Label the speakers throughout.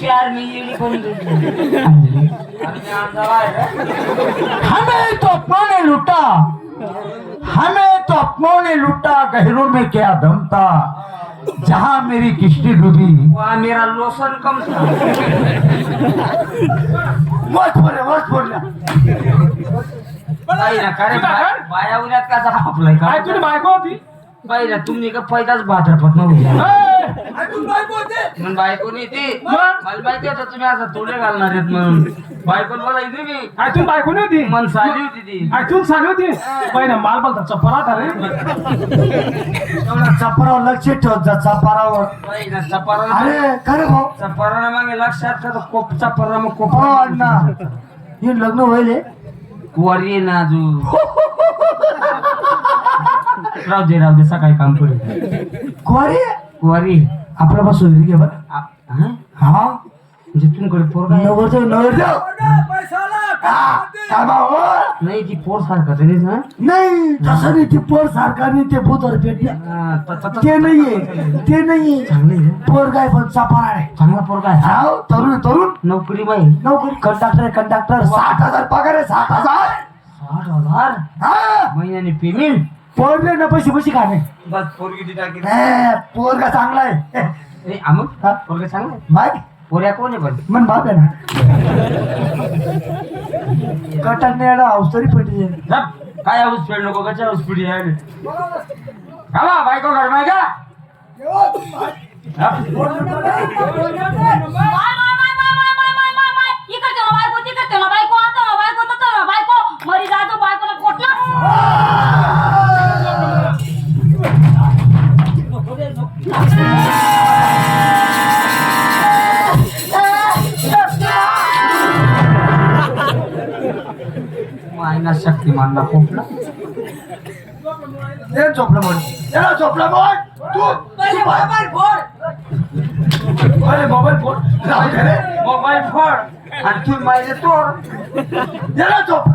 Speaker 1: प्यार में ये कौन
Speaker 2: अंजलि हमें तो अपनों ने लूटा, हमें तो अपनों ने लूटा, गहरों में क्या दम था, जहां मेरी किश्ती डूबी
Speaker 1: वहाँ मेरा लोशन कम था।
Speaker 2: मत बोल
Speaker 1: बाई ना खरे बाया उन्हात कसा आपलाय का
Speaker 3: काय तुझी बायको होती
Speaker 1: बाई ना तुम्ही का पहिलाच भाद्रपद नव्हता मग बायको नाही ती मला माहिती होतं तुम्ही असं तोडे घालणार आहेत म्हणून बायको मला इथे मी
Speaker 3: काय तुझी बायको नाही होती
Speaker 1: मन साली होती ती
Speaker 3: काय तू सांग होती पहिला माल बोलता चपरा था रे
Speaker 2: एवढा चपरावर लक्ष ठेवत जा, चपरावर.
Speaker 1: बाई ना चपारा
Speaker 2: अरे खरे भाऊ
Speaker 1: चपारा मागे लक्षात का तो कोप चपारा मग कोप
Speaker 2: हो अण्णा, हे लग्न होईल हे?
Speaker 1: वरी आहे ना अजून राहू दे सकाळी काम करू
Speaker 2: कुवारी
Speaker 1: वरी
Speaker 2: आपल्या पास सोयरी घे बरं.
Speaker 1: म्हणजे
Speaker 2: हा
Speaker 1: तुमकडे पोरगा आहे?
Speaker 2: नवरदेव
Speaker 1: नाही ती पोर सारखं तरी ना
Speaker 2: नाही तसं नाही, ते पोर सारखा नाही, ते भूतर पेटल्या ते नाहीये
Speaker 1: चांगली
Speaker 2: पोर काय पण चपारा आहे.
Speaker 1: चांगला पोरगा आहे
Speaker 2: हाव, तरुण
Speaker 1: नोकरी बाई
Speaker 2: नोकरी कंडक्टर 60,000 पगार आहे. 60,000
Speaker 1: 60,000
Speaker 2: हा
Speaker 1: महिन्याने पेमेंट
Speaker 2: पोरले ना पैसे खाणे.
Speaker 1: बस पोर किती टाकी
Speaker 2: पोरगा चांगला आहे.
Speaker 1: अमोल
Speaker 2: हा?
Speaker 1: पोरगा चांगला आहे
Speaker 2: बाय
Speaker 1: पोऱ्या कोण आहे पण
Speaker 2: मन बाप आहे ना. कटक नाही आला हाऊस तरी पेटी आहे.
Speaker 1: काय हाऊस फेड नको कशा हाऊस पिढी आहे का बायको घर माय का मायना शक्तिमानला पोपला
Speaker 2: हे झोपलं म्हणून त्याला झोपलं म्हण तू
Speaker 1: पहिले मोबाईल फोड
Speaker 2: अरे मोबाईल फोन राहू दे रे.
Speaker 1: मोबाईल फोड आणि तू माहिती तोड
Speaker 2: त्याला झोप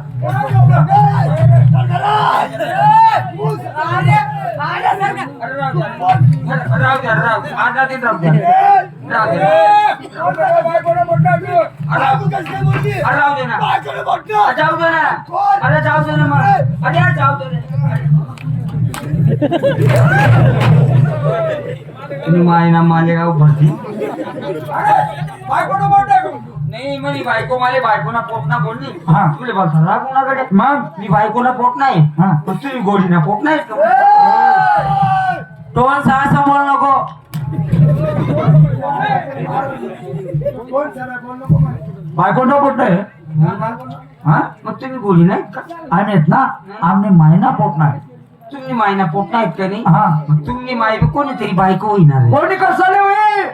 Speaker 1: राहू द्या आधा दिन राहू द्या राहू दे ना जाऊ दे ना अरे जाऊ दे ना मग अरे जाऊ दे तुम्ही मायना मालेगाव भरती नाही म्हणे बायको माले बायकोना पोट ना बोलली
Speaker 2: हा.
Speaker 1: तुले बोलता राग कोणाकडे
Speaker 2: मग
Speaker 1: मी बायकोना पोट नाही
Speaker 2: हा.
Speaker 1: पण तुम्ही गोडीना पोट नाही
Speaker 2: टोन सहा बोल नको. बायको न पोट नाही हा
Speaker 1: मग तुम्ही गोडी नाही का
Speaker 2: आम्ही आहेत ना, आम्ही मायना पोट नाही.
Speaker 1: तुम्ही मायना पोट नाहीत का नाही
Speaker 2: हा
Speaker 1: मग तुम्ही माय कोणीतरी बायको होईणार आहे.
Speaker 2: कोणी कसं होईल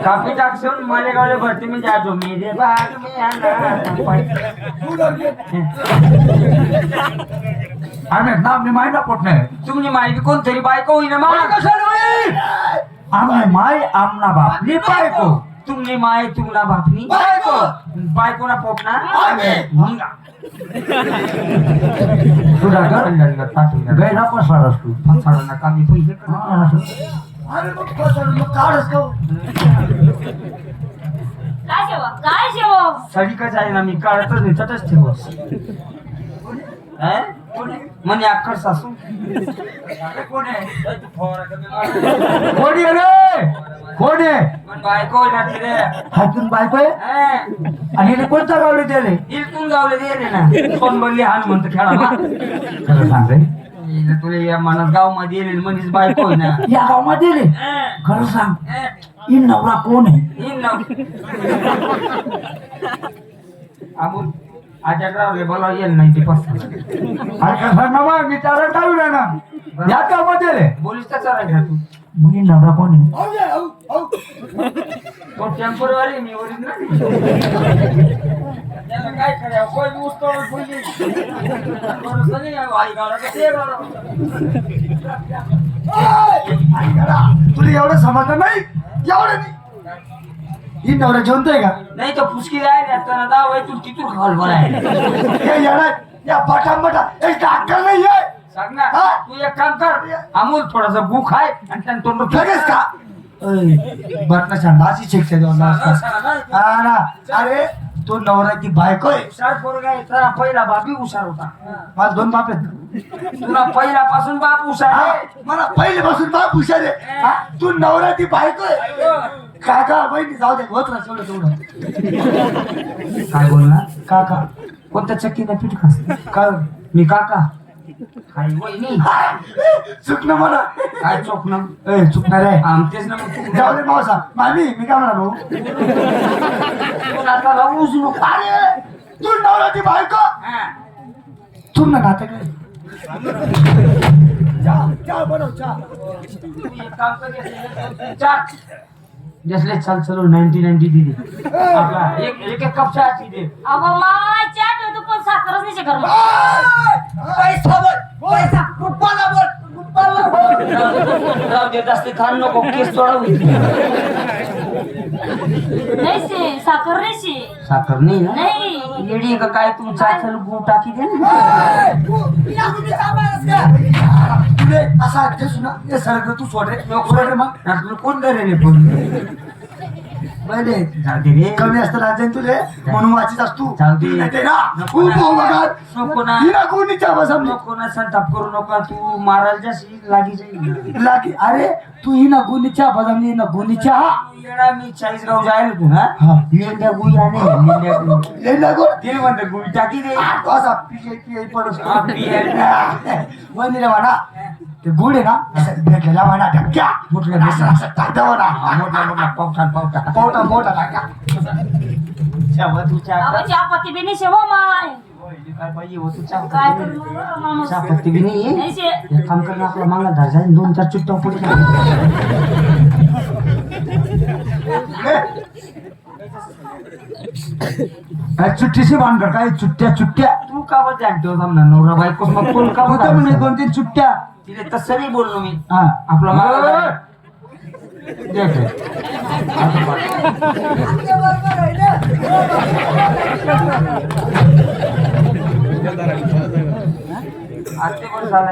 Speaker 1: कापी टाकसून मालेगावला भरती मी जातो मेरे बाग में आना
Speaker 2: आम्ही आहेत ना, आम्ही मायना पोट नाही.
Speaker 1: तुम्ही माय कोणतरी बायको होईना मला
Speaker 2: कशाला होईल आम्ही माय आमना बाप नी बायको.
Speaker 1: तुम्ही माय तुम्हाला बापनी
Speaker 2: बायको.
Speaker 1: बायकोना पोट ना
Speaker 2: तुझा घर गैरा पसार असतो.
Speaker 1: नका मी पैसे
Speaker 2: अरे मग पसार मग काढच का
Speaker 4: काय शेव
Speaker 1: सडी कसं आहे ना मी काढतच नाही तटच ठेवस म्हणे अख्खर सासू कोण आहे
Speaker 2: कोणी आहे रे कोणी आहे
Speaker 1: मग बायको होईना रे
Speaker 2: हातून बायको आहे आणि हिने कोणता गावले त्याले
Speaker 1: इथून गावले गेले ना कोण बनली हनुमंत खेळा
Speaker 2: खरं सांग रे
Speaker 1: तुला या मनात गाव मध्ये येईल म्हणजेच बायको होय ना
Speaker 2: या गावामध्ये रे खरं सांग ही नवरा कोण आहे
Speaker 1: आपण आजरावले बोला येईल 90%.
Speaker 2: अरे कसं ना मग मी त्याला टाळू ना या गावामध्ये रे
Speaker 1: बोलीस तर चला तू
Speaker 2: मुली नवरा कोण आहे
Speaker 1: तो टेम्पररी मी ओरिजिनल त्याला काय करावं कोण उस्तोड बोलली बरोबर नाही आई गाडा ते गाडा
Speaker 2: तुला एवढं समजलं नाही एवढं नाही ही नवरा जेवतोय का
Speaker 1: नाही तो फुसकी जाय आता दाव आहे तू तिथून खाल मला
Speaker 2: हे येणार या बटा एक अक्कल नाही आहे
Speaker 1: सांग ना
Speaker 2: हा?
Speaker 1: तू एक काम कर अमोल थोडासा भूक आहे आणि त्यानं तोंड
Speaker 2: लगेच का बटना शांताची शिक्षा देऊन हा ना. अरे तो नवरा ती बायको आहे.
Speaker 1: हुशार पोरगा आहे. तुला पहिला बापी हुशार होता.
Speaker 2: मला 2 बाप आहेत.
Speaker 1: तुला पहिल्यापासून बाप हुशार
Speaker 2: हा,
Speaker 1: आहे.
Speaker 2: मला पहिल्यापासून बाप हुशार आहे. हा, तू नवरा ती बायको आहे. काका बहिणी जाऊ दे होत ना तेवढं.
Speaker 1: काय बोलणार?
Speaker 2: काका
Speaker 1: कोणत्या चक्कीने पीठ खास
Speaker 2: काय
Speaker 1: मी काका काय वहिनी
Speaker 2: चुकणं मला.
Speaker 1: काय चोकणं
Speaker 2: चुकणार आहे.
Speaker 1: आमतेच ना मग तू
Speaker 2: जाऊ दे मावसा मामी मी काय म्हणा भाऊ.
Speaker 1: आता लावूच नको.
Speaker 2: अरे तू नवरा ती बायको
Speaker 1: हा.
Speaker 2: तुम ना नाते काय चहा बनव चहा.
Speaker 1: तू एक काम कर, चार जसले चाल चलो 90 दिली आपला एक कप चहा दे.
Speaker 4: अगो माय चहा ठेवतो पण साखरच नाही शेकर
Speaker 2: पैसा बोल पैसा कुप्पाला बोल.
Speaker 1: राव देत असते खान नको केस थोडा होईल.
Speaker 4: नाही शे साखर नाही शे
Speaker 1: साखर नाही ना
Speaker 4: नाही
Speaker 1: येडी का काय तू चहा चल गु टाकी दे ना.
Speaker 2: तुले असा अध्यक्ष ना हे सगळं तू सोड रे सोड रे मग.
Speaker 1: आपलं कोण करे पण
Speaker 2: पहिले
Speaker 1: जाऊ दे रे.
Speaker 2: कमी असतं राजन तुले म्हणून वाचित असतो.
Speaker 1: जाऊ दे.
Speaker 2: नाही ते ना
Speaker 1: नको
Speaker 2: तू
Speaker 1: ना.
Speaker 2: भाऊ बघा
Speaker 1: नको ना.
Speaker 2: हिला कोणी चहा बसवली
Speaker 1: नको ना संताप करू नका. तू मारायला जाशी लागी जाईल.
Speaker 2: लागी. अरे तू ही ना गुणी चहा बसवली ना गुणी चहा
Speaker 1: येडा मी 40 गाव जायला तू ना
Speaker 2: हा.
Speaker 1: लेंड्या गुई आणि लेंड्या गुई
Speaker 2: लय लागो
Speaker 1: ते म्हणते गुई टाकी दे.
Speaker 2: असा पिये पडस
Speaker 1: हा, पिये.
Speaker 2: वहिनीला म्हणा ते गुड आहे ना असं भेटलेला म्हणा ढक्क्या
Speaker 1: मोठल्या
Speaker 2: असं असं टाकता
Speaker 1: हा, मोठा मोठा पावठान पावठा
Speaker 2: मोठा मोठा टाक्या.
Speaker 1: चहा तू चहा
Speaker 4: अगो चहा पत्ती बी नाही शे हो माय
Speaker 1: काय पाहिजे हो तू चहा
Speaker 4: काय
Speaker 1: पत्ती
Speaker 4: करू मग माणूस
Speaker 1: चहा पत्ती बी नाही
Speaker 4: नाही शे
Speaker 1: एक काम कर ना आपला मांगला धर जाईल 2-4 चुट्ट्या पुढे
Speaker 2: चुट्टीशी बांधकर काय चुट्ट्या चुट्ट्या
Speaker 1: तू का बरं जाणतो थांब ना नवरा बायको मग कोण का
Speaker 2: होतं म्हणे
Speaker 1: बरं
Speaker 2: 2-3 चुट्ट्या.
Speaker 1: तिने तसं नाही बोललो मी
Speaker 2: हा
Speaker 1: आपला मांगला देख आते पण झाला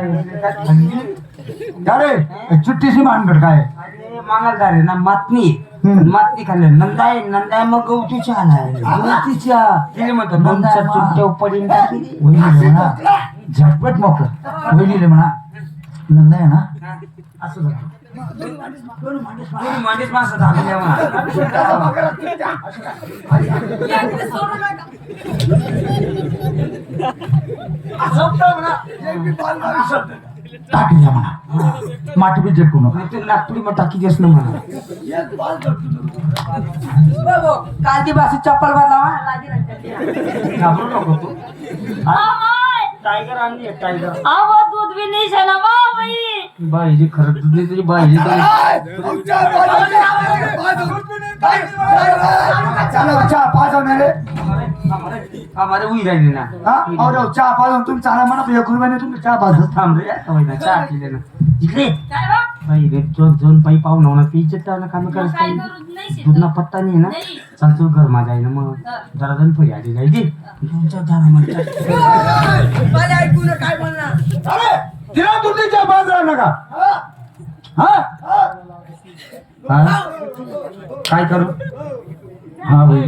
Speaker 2: अरे चुट्टीशी बांधकर काय
Speaker 1: अरे मांगलदार आहे ना मातनी
Speaker 2: हम्म.
Speaker 1: मातनी खाल्ले नंदाय मग गवतीच्या आलाय
Speaker 2: गवतीच्या.
Speaker 1: तिने म्हणतो 2-4 चुट्ट्या पडीन टाकी दे.
Speaker 2: वहिनीले म्हणा झटपट मोकळं. वहिनीले म्हणा नंदा आहे ना
Speaker 1: असं झालं. दोन्ही मांडीच माणसं झालेल्या म्हणा.
Speaker 2: टाकी द्या म्हणा माठ बी झटकू नको.
Speaker 1: नाही तर नागपुरी मग टाकी देस ना म्हणा. काल ती बासी चप्पल बदलावा घाबरू नको तू.
Speaker 4: हा माय
Speaker 1: टायगर आणली टायगर.
Speaker 4: अगो दूध बी नाही शे ना बा बाई
Speaker 1: बाईची खरं दूध नाही तुझी बाईची
Speaker 2: चहा पाजव नाही रे.
Speaker 1: आम्हाला उई राहिली ना.
Speaker 2: हा अहो चहा पाजव तुम्ही चाला म्हणा 1 रुपयाने तुम्ही चहा पाजत.
Speaker 1: थांब रे आता होईना चहा केले ना इकडे
Speaker 4: काय बा
Speaker 1: बाई रे जोन पाई पाहून होणार पीचे त्याला काम
Speaker 4: मग
Speaker 1: करायचं
Speaker 4: काय
Speaker 1: काही
Speaker 4: करू नाही शे
Speaker 1: दूधना पत्ता नाही ना.
Speaker 4: नाही
Speaker 1: चल तू घर माझा आहे ना मग जरा जण फळी आली जाईल दे 2-4 दाना म्हणतात.
Speaker 2: अरे तिला तुम्ही चहा पाजरा नका. हा
Speaker 1: हा? काय करू
Speaker 2: हा भाई